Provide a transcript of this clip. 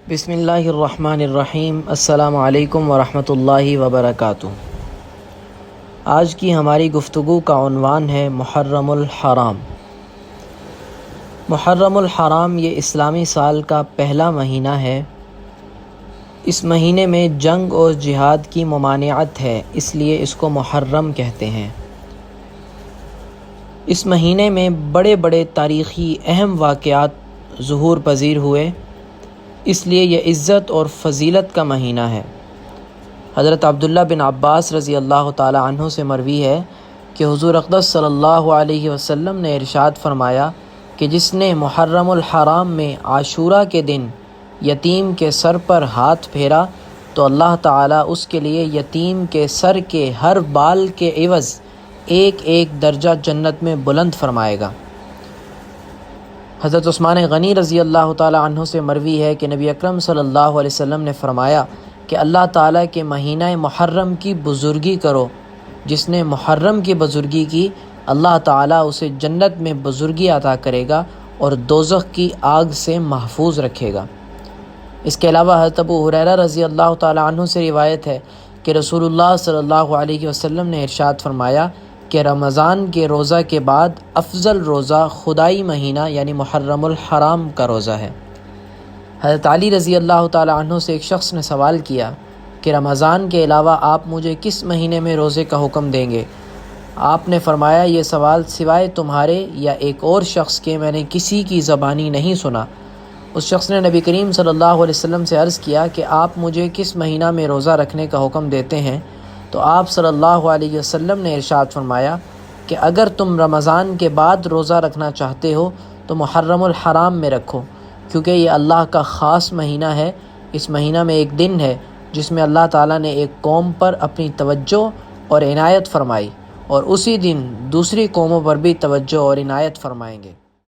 بسم اللہ الرحمن الرحیم۔ السلام علیکم ورحمۃ اللہ وبرکاتہ۔ آج کی ہماری گفتگو کا عنوان ہے محرم الحرام۔ محرم الحرام یہ اسلامی سال کا پہلا مہینہ ہے۔ اس مہینے میں جنگ اور جہاد کی ممانعت ہے، اس لیے اس کو محرم کہتے ہیں۔ اس مہینے میں بڑے بڑے تاریخی اہم واقعات ظہور پذیر ہوئے، اس لیے یہ عزت اور فضیلت کا مہینہ ہے۔ حضرت عبداللہ بن عباس رضی اللہ تعالی عنہ سے مروی ہے کہ حضور اقدس صلی اللہ علیہ وسلم نے ارشاد فرمایا کہ جس نے محرم الحرام میں عاشورہ کے دن یتیم کے سر پر ہاتھ پھیرا تو اللہ تعالیٰ اس کے لیے یتیم کے سر کے ہر بال کے عوض ایک ایک درجہ جنت میں بلند فرمائے گا۔ حضرت عثمان غنی رضی اللہ تعالی عنہ سے مروی ہے کہ نبی اکرم صلی اللہ علیہ وسلم نے فرمایا کہ اللہ تعالیٰ کے مہینہ محرم کی بزرگی کرو، جس نے محرم کی بزرگی کی اللہ تعالیٰ اسے جنت میں بزرگی عطا کرے گا اور دوزخ کی آگ سے محفوظ رکھے گا۔ اس کے علاوہ حضرت ابو ہریرہ رضی اللہ تعالی عنہ سے روایت ہے کہ رسول اللہ صلی اللہ علیہ وسلم نے ارشاد فرمایا کہ رمضان کے روزہ کے بعد افضل روزہ خدائی مہینہ یعنی محرم الحرام کا روزہ ہے۔ حضرت علی رضی اللہ تعالی عنہ سے ایک شخص نے سوال کیا کہ رمضان کے علاوہ آپ مجھے کس مہینے میں روزے کا حکم دیں گے؟ آپ نے فرمایا یہ سوال سوائے تمہارے یا ایک اور شخص کے میں نے کسی کی زبانی نہیں سنا۔ اس شخص نے نبی کریم صلی اللہ علیہ وسلم سے عرض کیا کہ آپ مجھے کس مہینہ میں روزہ رکھنے کا حکم دیتے ہیں؟ تو آپ صلی اللہ علیہ وسلم نے ارشاد فرمایا کہ اگر تم رمضان کے بعد روزہ رکھنا چاہتے ہو تو محرم الحرام میں رکھو، کیونکہ یہ اللہ کا خاص مہینہ ہے۔ اس مہینہ میں ایک دن ہے جس میں اللہ تعالیٰ نے ایک قوم پر اپنی توجہ اور عنایت فرمائی، اور اسی دن دوسری قوموں پر بھی توجہ اور عنایت فرمائیں گے۔